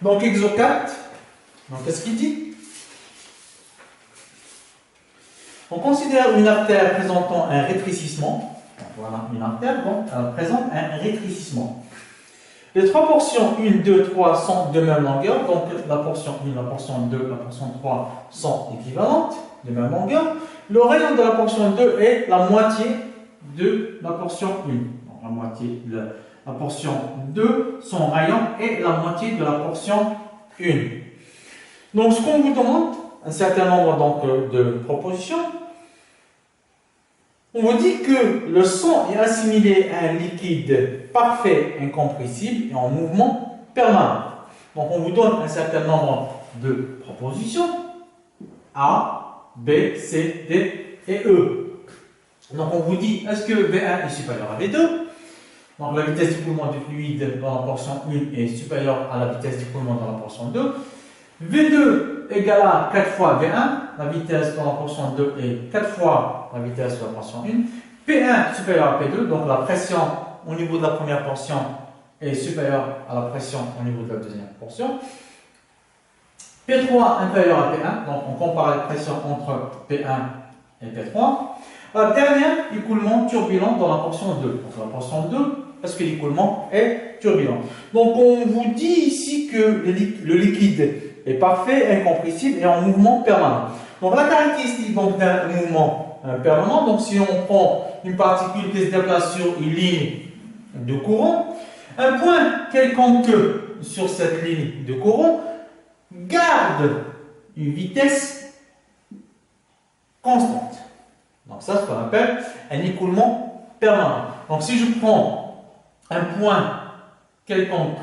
Donc, exo 4, donc qu'est-ce qu'il dit? On considère une artère présentant un rétrécissement. Donc, voilà, une artère donc, présente un rétrécissement. Les trois portions 1, 2, 3 sont de même longueur. Donc, la portion 1, la portion 2, la portion 3 sont équivalentes, de même longueur. Le rayon de la portion 2 est la moitié de la portion 1. Donc, la moitié de la portion 2, son rayon est la moitié de la portion 1. Donc, ce qu'on vous demande, un certain nombre donc, de propositions, on vous dit que le sang est assimilé à un liquide parfait, incompressible et en mouvement permanent. Donc, on vous donne un certain nombre de propositions A, B, C, D et E. Donc, on vous dit, est-ce que V1 est supérieur à V2? Donc, la vitesse d'écoulement du fluide dans la portion 1 est supérieure à la vitesse d'écoulement dans la portion 2. V2 égale à 4 fois V1, la vitesse dans la portion 2 est 4 fois la vitesse de la portion 1. P1 supérieur à P2, donc la pression au niveau de la première portion est supérieure à la pression au niveau de la deuxième portion. P3 inférieur à P1, donc on compare la pression entre P1 et P3. La dernière, écoulement turbulent dans la portion 2. Donc la portion 2, parce que l'écoulement est turbulent. Donc on vous dit ici que le liquide est parfait, incompressible et en mouvement permanent. Donc la caractéristique d'un mouvement permanent, donc si on prend une particule qui se déplace sur une ligne de courant, un point quelconque sur cette ligne de courant garde une vitesse constante. Donc ça, c'est ce qu'on appelle un écoulement permanent. Donc si je prends un point quelconque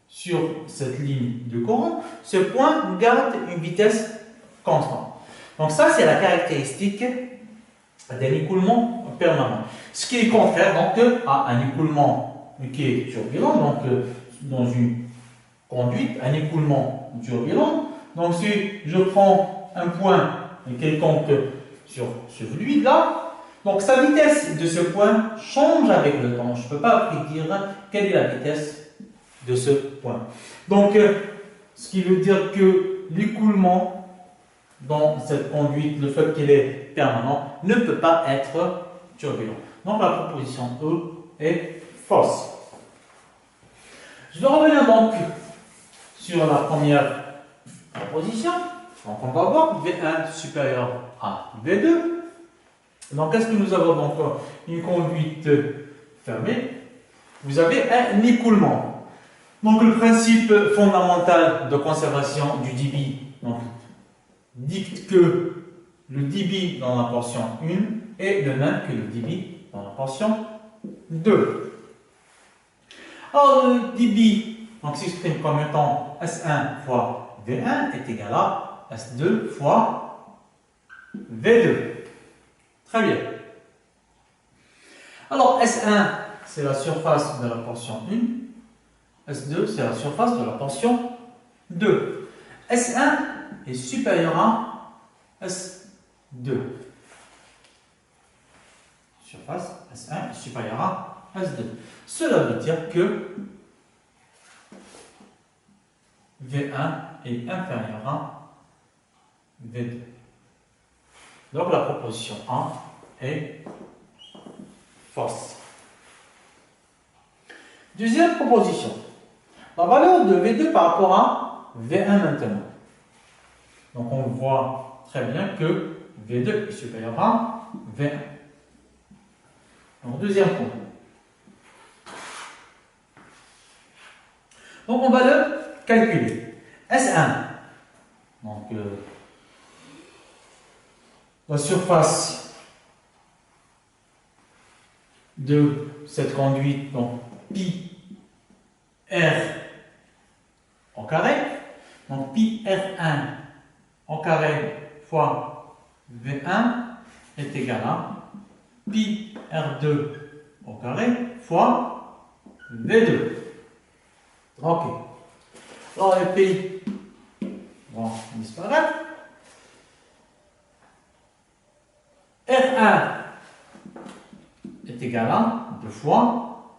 sur cette ligne de courant, ce point garde une vitesse constante. Donc ça, c'est la caractéristique d'un écoulement permanent. Ce qui est contraire donc à un écoulement qui est turbulent, donc dans une conduite, un écoulement turbulent. Donc si je prends un point quelconque sur ce fluide-là, donc sa vitesse de ce point change avec le temps. Je ne peux pas prédire quelle est la vitesse de ce point. Donc, ce qui veut dire que l'écoulement dans cette conduite, le fait qu'il est permanent, ne peut pas être turbulent. Donc, la proposition E est fausse. Je vais revenir donc sur la première proposition. Donc, on va voir V1 supérieur à V2. Donc, qu'est-ce que nous avons donc? Une conduite fermée. Vous avez un écoulement. Donc, le principe fondamental de conservation du débit dicte que le débit dans la portion 1 est le même que le débit dans la portion 2. Alors, le débit s'exprime comme étant S1 fois V1 est égal à S2 fois V2. Très bien. Alors, S1, c'est la surface de la portion 1. S2, c'est la surface de la portion 2. S1 est supérieur à S2. Surface S1 est supérieure à S2. Cela veut dire que V1 est inférieur à V2. Donc la proposition A est fausse. Deuxième proposition. La valeur de V2 par rapport à V1 maintenant. Donc on voit très bien que V2 est supérieur à V1. Donc deuxième point. Donc on va le calculer. S1. Donc la surface de cette conduite, donc pi R au carré, donc pi R1 au carré fois V1 est égal à pi R2 au carré fois V2. Ok. Alors les pi vont disparaître. R1 est égal à 2 fois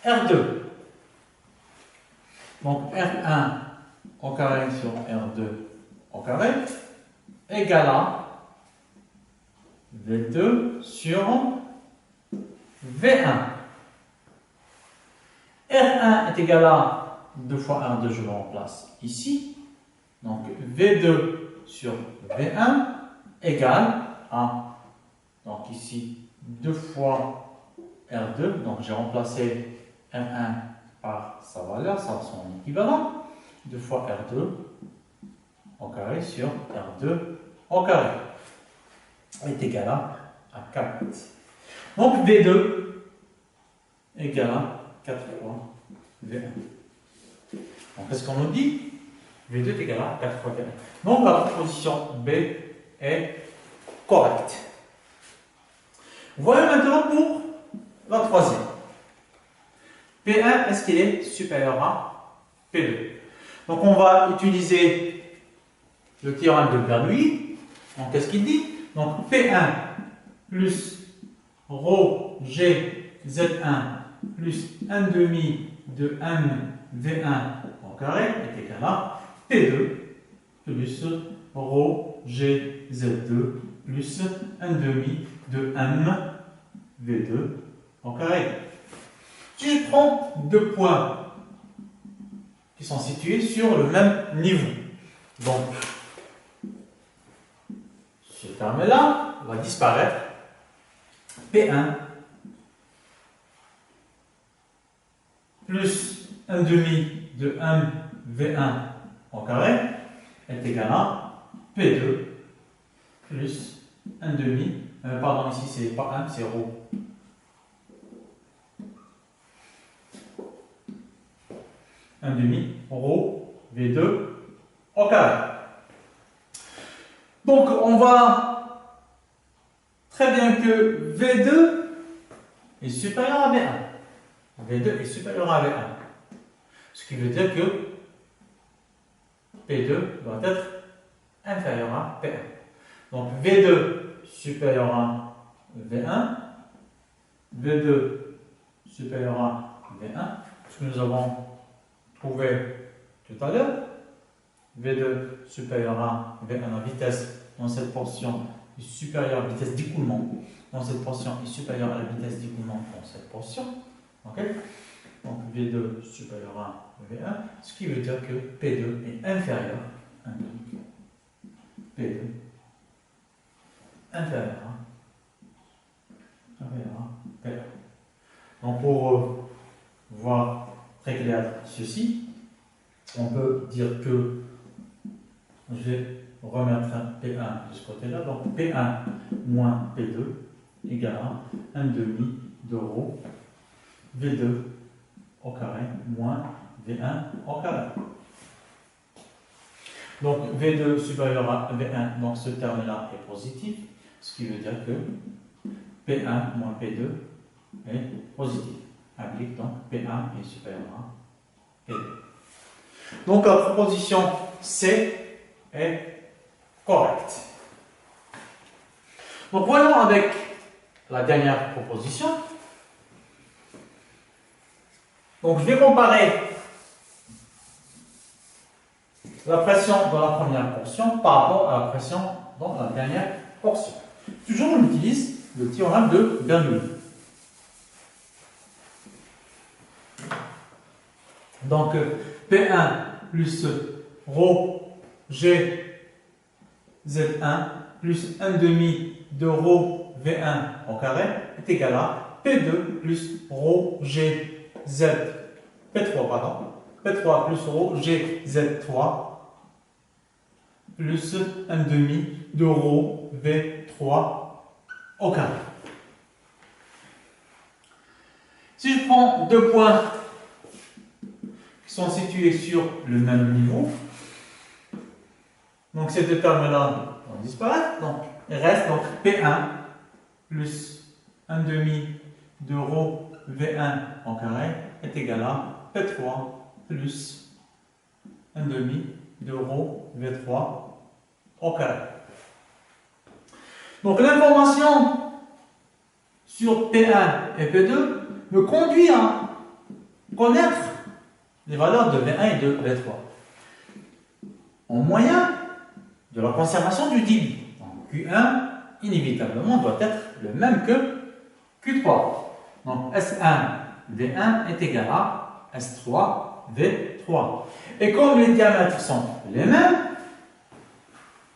R2. Donc R1 au carré sur R2 au carré égale à V2 sur V1. R1 est égal à 2 fois R2, je le remplace ici. Donc V2 sur V1 égale à, donc ici, 2 fois R2. Donc j'ai remplacé R1 par sa valeur, ça son équivalent. 2 fois R2 au carré sur R2 au carré est égal à 4. Donc V2 égale à 4 fois V1. Donc qu'est-ce qu'on nous dit? V2 est égal à 4 fois V1. Donc la proposition B est correcte. Voilà maintenant pour la troisième. P1, est-ce qu'il est supérieur à P2? Donc on va utiliser le théorème de Bernoulli. Donc qu'est-ce qu'il dit? Donc P1 plus ρ G Z1 plus 1 demi de M V1 au carré est égal à P2 plus ρ G Z2 plus 1 demi de M V2 au carré. Si je prends deux points qui sont situés sur le même niveau, donc ce terme-là va disparaître. P1 plus 1 demi de M V1 au carré est égal à P2 plus 1 demi, pardon, ici c'est pas 1, c'est ρ. 1 demi ρ V2 au carré. Donc on voit très bien que V2 est supérieur à V1. V2 est supérieur à V1. Ce qui veut dire que P2 doit être inférieur à P1. Donc V2 supérieur à V1. V2 supérieur à V1. Ce que nous avons trouvé tout à l'heure. V2 supérieur à V1, la vitesse dans cette portion est supérieure à la vitesse d'écoulement dans cette portion est supérieure à la vitesse d'écoulement dans cette portion. Okay? Donc V2 supérieur à V1, ce qui veut dire que P2 est inférieur à P2 inférieur à P1. Donc pour voir très clair ceci, on peut dire que je vais remettre P1 de ce côté-là. Donc P1 moins P2 égale à 1 demi de ρ V2 au carré moins V1 au carré. Donc V2 supérieur à V1, donc ce terme-là est positif, ce qui veut dire que P1 moins P2 est positif. Implique donc P1 est supérieur à P2. Donc la proposition C est correcte. Donc voyons avec la dernière proposition. Donc je vais comparer la pression dans la première portion par rapport à la pression dans la dernière portion. Toujours on utilise le théorème de Bernoulli. Donc P1 plus ρ G Z1 plus 1 demi de ρ V1 au carré est égal à P2 plus ρ G Z P3 pardon P3 plus ρ G Z3 plus 1 demi de ρ V3 au carré. Si je prends deux points qui sont situés sur le même niveau, donc ces deux termes-là vont disparaître, donc il reste donc P1 plus 1 demi de ρ V1 au carré est égal à P3 plus 1 demi de ρ V3 au carré. Donc l'information sur P1 et P2 me conduit à connaître les valeurs de V1 et de V3. en moyen de la conservation du débit. Donc Q1, inévitablement, doit être le même que Q3. Donc S1 V1 est égal à S3 V3. Et comme les diamètres sont les mêmes,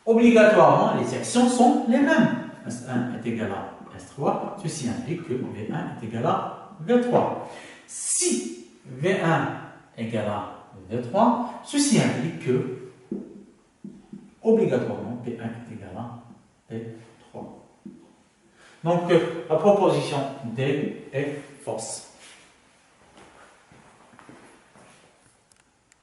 obligatoirement, les sections sont les mêmes. S1 est égal à S3, ceci implique que V1 est égal à V3. Si V1 est égal à V3, ceci implique que, obligatoirement, P1 est égal à P3. Donc, la proposition D est fausse.